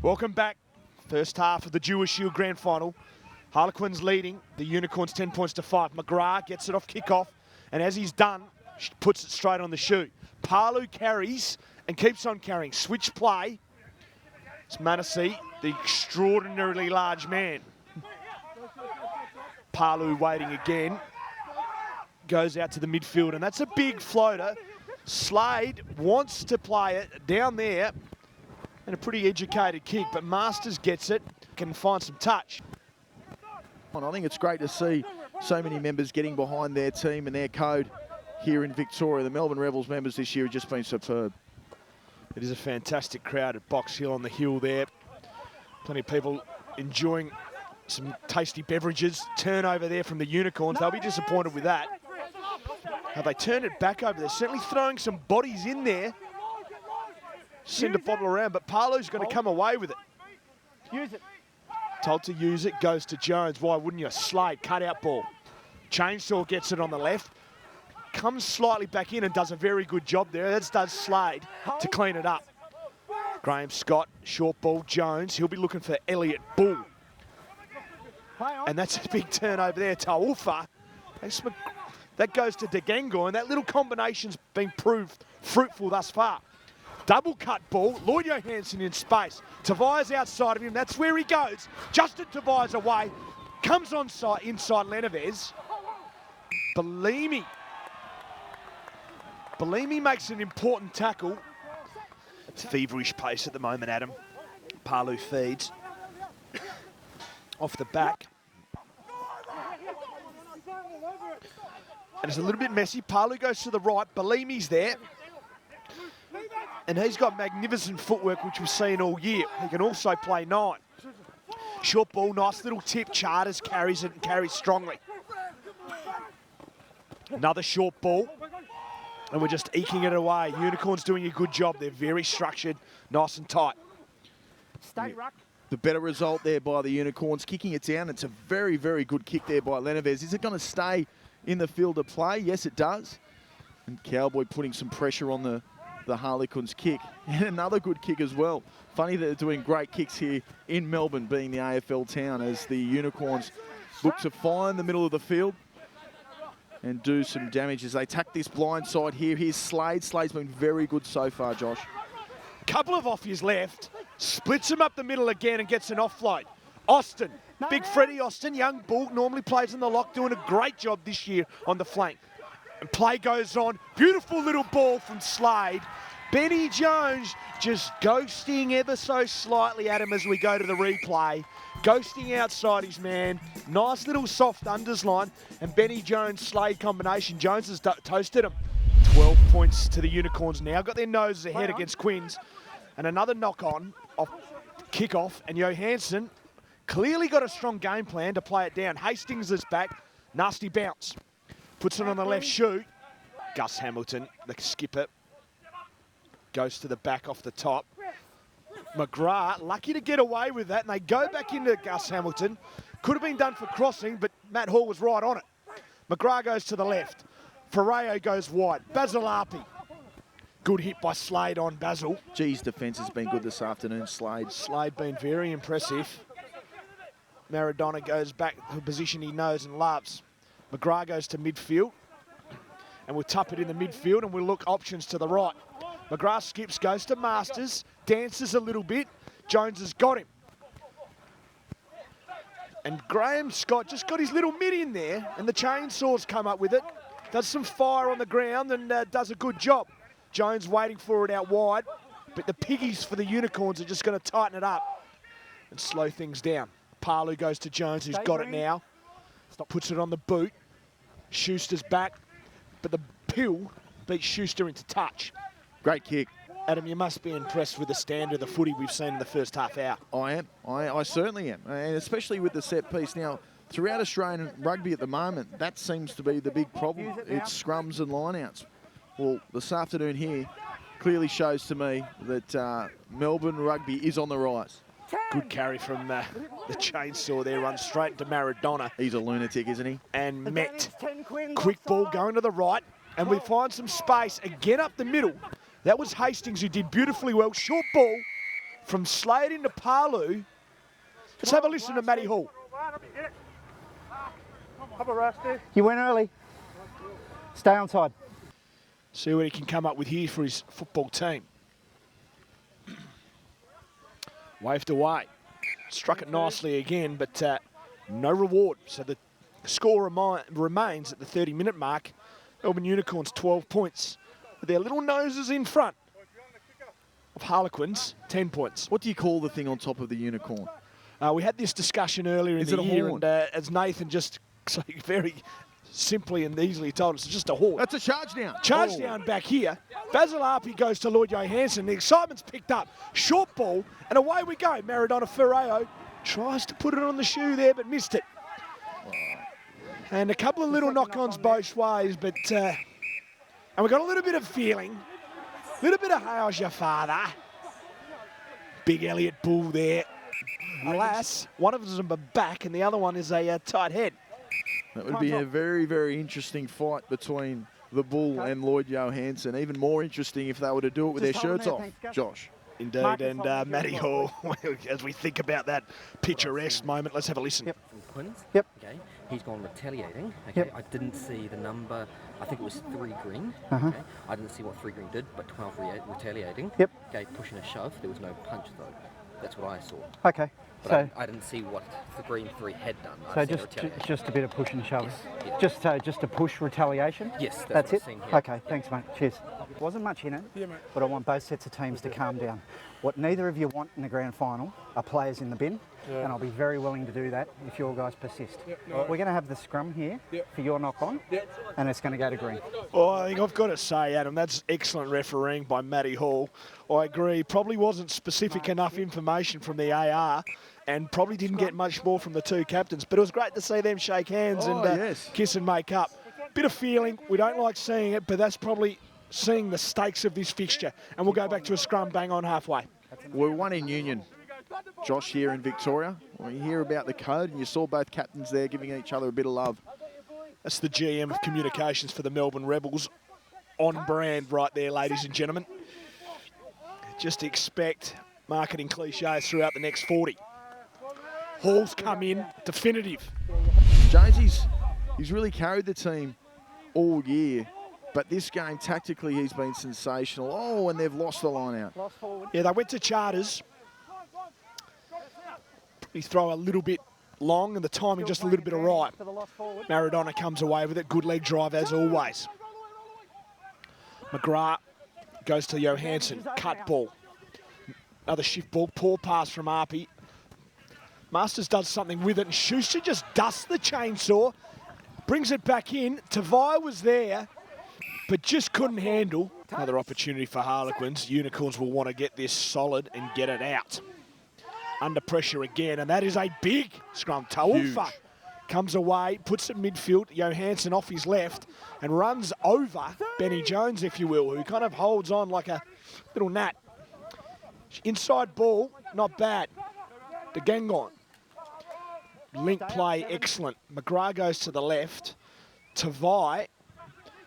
Welcome back. First half of the Dewar Shield Grand Final. Harlequins leading, the Unicorns 10 points to 5. McGrath gets it off kickoff, and as he's done, puts it straight on the shoe. Palu carries and keeps on carrying. Switch play. It's Manassi, the extraordinarily large man. Palu waiting again. Goes out to the midfield, and that's a big floater. Slade wants to play it down there, and a pretty educated kick, but Masters gets it, can find some touch. I think it's great to see so many members getting behind their team and their code here in Victoria. The Melbourne Rebels members this year have just been superb. It is a fantastic crowd at Box Hill on the hill there. Plenty of people enjoying some tasty beverages. Turnover there from the Unicorns. They'll be disappointed with that. How they turn it back over. They're certainly throwing some bodies in there. Send a bobble around, but Palu's going to come away with it. Use it. Told to use it, goes to Jones. Why wouldn't you? Slade, cut-out ball. Chainsaw gets it on the left. Comes slightly back in and does a very good job there. That does Slade to clean it up. Graham Scott, short ball, Jones. He'll be looking for Elliot Bull. And that's a big turnover there. Taufa. That goes to DeGangor, and that little combination's been proved fruitful thus far. Double cut ball, Lloyd Johansson in space. Tavares outside of him, that's where he goes. Justin Tavares away, comes on side inside Leneves. Bellini makes an important tackle. It's feverish pace at the moment, Adam. Palu feeds. Off the back. And it's a little bit messy. Palu goes to the right, Bellini's there. And he's got magnificent footwork, which we've seen all year. He can also play 9. Short ball, nice little tip. Charters carries it and carries strongly. Another short ball. And we're just eking it away. Unicorns doing a good job. They're very structured, nice and tight. Stay ruck. The better result there by the Unicorns, kicking it down. It's a very, very good kick there by Leneves. Is it going to stay in the field of play? Yes, it does. And Cowboy putting some pressure on the Harlequins kick. And another good kick as well. Funny that they're doing great kicks here in Melbourne, being the AFL town, as the Unicorns look to find the middle of the field and do some damage as they attack this blind side here. Here's Slade. Slade's been very good so far, Josh. Couple of off his left, splits him up the middle again and gets an offload. Austin, big Freddie Austin, young bull, normally plays in the lock, doing a great job this year on the flank. And play goes on. Beautiful little ball from Slade. Benny Jones just ghosting ever so slightly at him as we go to the replay. Ghosting outside his man. Nice little soft unders line. And Benny Jones-Slade combination. Jones has toasted him. 12 points to the Unicorns now. Got their noses ahead against Quins. And another knock-on off kickoff. And Johansson clearly got a strong game plan to play it down. Hastings is back. Nasty bounce. Puts it on the left shoe. Gus Hamilton, the skipper, goes to the back off the top. McGrath, lucky to get away with that, and they go back into Gus Hamilton. Could have been done for crossing, but Matt Hall was right on it. McGrath goes to the left. Ferreo goes wide. Basilapi. Good hit by Slade on Basil. Geez, defence has been good this afternoon, Slade. Slade been very impressive. Maradona goes back to a position he knows and loves. McGrath goes to midfield, and we'll tup it in the midfield, and we'll look options to the right. McGrath skips, goes to Masters, dances a little bit. Jones has got him. And Graham Scott just got his little mid in there, and the Chainsaws come up with it. Does some fire on the ground and does a good job. Jones waiting for it out wide, but the piggies for the Unicorns are just going to tighten it up and slow things down. Palu goes to Jones, who's got it now. Puts it on the boot. Schuster's back, but the pill beats Schuster into touch. Great kick. Adam, you must be impressed with the standard of the footy we've seen in the first half hour. I am. I certainly am, and especially with the set piece. Now, throughout Australian rugby at the moment, that seems to be the big problem. It's scrums and lineouts. Well, this afternoon here clearly shows to me that Melbourne rugby is on the rise. Good carry from the Chainsaw there, runs straight into Maradona. He's a lunatic, isn't he? And Met. Quick ball going to the right, and we find some space again up the middle. That was Hastings, who did beautifully well. Short ball from Slade into Palu. Let's have a listen to Matty Hall. You went early. Stay on side. See what he can come up with here for his football team. Waved away. Struck it nicely again, but no reward. So the score remains at the 30-minute mark. Melbourne Unicorns 12 points. With their little noses in front of Harlequins, 10 points. What do you call the thing on top of the unicorn? We had this discussion earlier in the year, and as Nathan just so very simply and easily told us, it's just a horn. That's a charge down. Charge down back here. Basil Arpey goes to Lloyd Johansson. The excitement's picked up. Short ball, and away we go. Maradona Ferreo tries to put it on the shoe there, but missed it. And a couple of little knock-ons both ways, but and we got a little bit of feeling, a little bit of how's your father. Big Elliot Bull there. Alas, one of them are back, and the other one is a tight head. That would be a very, very interesting fight between the Bull and Lloyd Johansson. Even more interesting if they were to do it with their shirts off, Josh. Indeed, and Matty Hall, as we think about that picturesque moment, let's have a listen. Yep. From Quins. Yep. Okay. He's gone retaliating. Okay. Yep. I didn't see the number. I think it was 3 green. Uh-huh. Okay. I didn't see what 3 green did, but 12 retaliating. Yep. Okay. Pushing a shove. There was no punch though. That's what I saw. Okay. But So, I didn't see what the green 3 had done. so I've seen retaliation. just a bit of push and shove. Yes, yeah. Just a push retaliation. Yes, That's what it. I've seen here. Okay, thanks, mate. Cheers. Wasn't much in it, but I want both sets of teams to calm down. What neither of you want in the grand final are players in the bin, and I'll be very willing to do that if your guys persist. We're going to have the scrum here for your knock-on, and it's going to go to green. Well, I think I've got to say, Adam, that's excellent refereeing by Matty Hall. I agree, probably wasn't specific enough information from the AR, and probably didn't get much more from the two captains, but it was great to see them shake hands and kiss and make up. Bit of feeling, we don't like seeing it, but that's probably seeing the stakes of this fixture, and we'll go back to a scrum bang on halfway. We're one in Union, Josh, here in Victoria. We hear about the code, and you saw both captains there giving each other a bit of love. That's the GM of communications for the Melbourne Rebels. On brand right there, ladies and gentlemen. Just expect marketing cliches throughout the next 40. Hall's come in, definitive. Jonesy's, he's really carried the team all year, but this game, tactically, he's been sensational. Oh, and they've lost the line out. Yeah, they went to charters. Probably throw a little bit long and the timing just a little bit awry. Maradona comes away with it. Good leg drive as always. McGrath goes to Johansson. Cut ball. Another shift ball. Poor pass from Arpey. Masters does something with it, and Schuster just dusts the chainsaw. Brings it back in. Tavai was there, but just couldn't handle. Another opportunity for Harlequins. Unicorns will want to get this solid and get it out. Under pressure again, and that is a big scrum. Taufa comes away, puts it midfield. Johansson off his left and runs over Benny Jones, if you will, who kind of holds on like a little gnat. Inside ball, not bad. De Gengon. Link play, excellent. McGrath goes to the left. Tavai,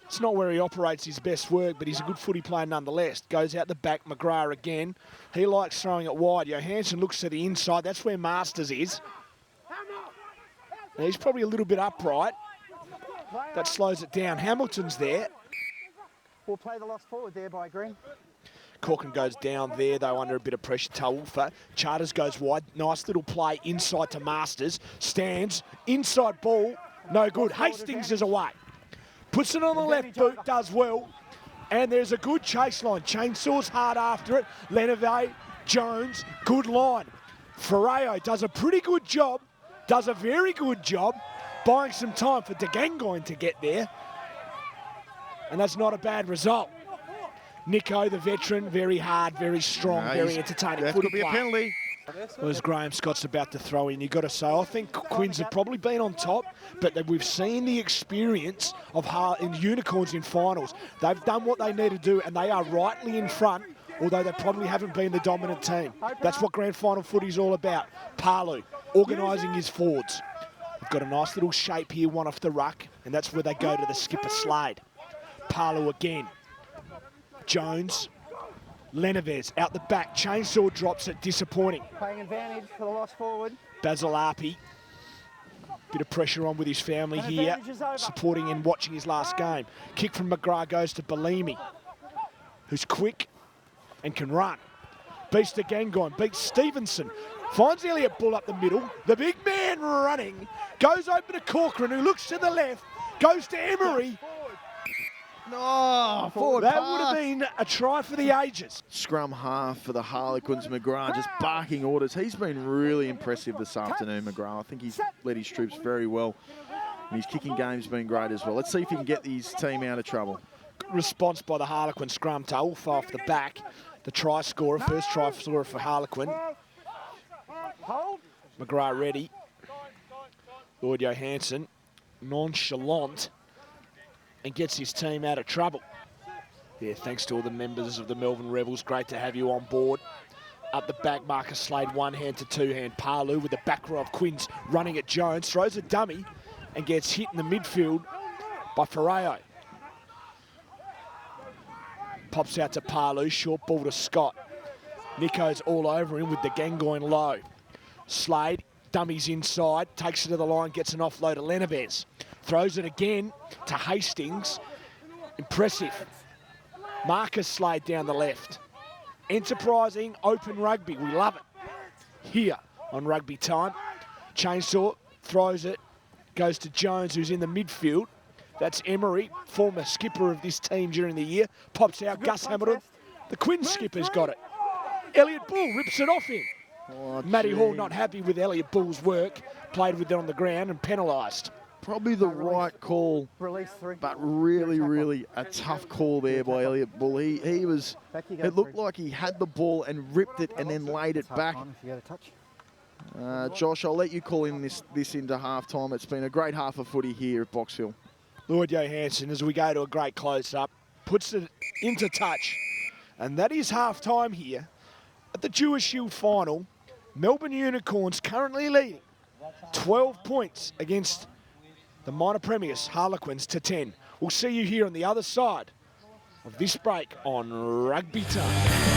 it's not where he operates his best work, but he's a good footy player nonetheless. Goes out the back, McGrath again. He likes throwing it wide. Johansson looks to the inside. That's where Masters is. Now, he's probably a little bit upright. That slows it down. Hamilton's there. We'll play the lost forward there by green. Corkin goes down there, though, under a bit of pressure. Taufa. Charters goes wide. Nice little play inside to Masters. Stands. Inside ball. No good. Hastings is away. Puts it on the left boot. Does well. And there's a good chase line. Chainsaws hard after it. Leneve, Jones. Good line. Ferreo does a pretty good job. Does a very good job buying some time for De Gengon to get there. And that's not a bad result. Nico, the veteran, very hard, very strong, very entertaining. That could be a penalty. Well, as Graham Scott's about to throw in, you've got to say, I think Quins have probably been on top, but we've seen the experience of Unicorns in finals. They've done what they need to do, and they are rightly in front, although they probably haven't been the dominant team. That's what grand final footy's all about. Palu, organising his forwards. They've got a nice little shape here, one off the ruck, and that's where they go to the skipper Slade. Palu again. Jones Leneves out the back. Chainsaw drops it. Disappointing. Playing advantage for the loss forward. Basil Arpey. Bit of pressure on with his family here. Supporting and watching his last game. Kick from McGrath goes to Bellamy, who's quick and can run. Beats the Gangon. Beats Stevenson. Finds Elliot Bull up the middle. The big man running. Goes open to Corcoran, who looks to the left. Goes to Emery. Oh, forward That pass. would have been a try for the ages. Scrum half for the Harlequins. McGrath just barking orders. He's been really impressive this afternoon, McGrath. I think he's led his troops very well. And his kicking game's been great as well. Let's see if he can get his team out of trouble. Response by the Harlequin scrum to Ulf off the back. The try scorer, first try scorer for Harlequin. McGrath ready. Lloyd Johansson, nonchalant, and gets his team out of trouble. Yeah, thanks to all the members of the Melbourne Rebels. Great to have you on board. Up the back, Marcus Slade, one hand to two hand. Parlu with the back row of Quinns running at Jones. Throws a dummy and gets hit in the midfield by Ferreo. Pops out to Parlu, short ball to Scott. Nico's all over him with the Gangoin low. Slade, dummies inside, takes it to the line, gets an offload to Leneves. Throws it again to Hastings. Impressive. Marcus Slade down the left. Enterprising, open rugby. We love it here on Rugby Time. Chainsaw throws it, goes to Jones, who's in the midfield. That's Emery, former skipper of this team during the year. Pops out, Gus Hamilton. The Quinn skipper's got it. Elliot Bull rips it off him. Oh, Matty Hall not happy with Elliot Bull's work. Played with it on the ground and penalised. Probably the right call, Release 3. but really a tough call there by Elliot Bull. He was, it looked like he had the ball and ripped it and then laid it back. If you get a touch. Josh, I'll let you call in this into half-time. It's been a great half of footy here at Box Hill. Lloyd Johansson, as we go to a great close-up, puts it into touch. And that is half-time here at the Dewar Shield final. Melbourne Unicorns currently leading 12 points against the minor premiers, Harlequins, to 10. We'll see you here on the other side of this break on Rugby Time.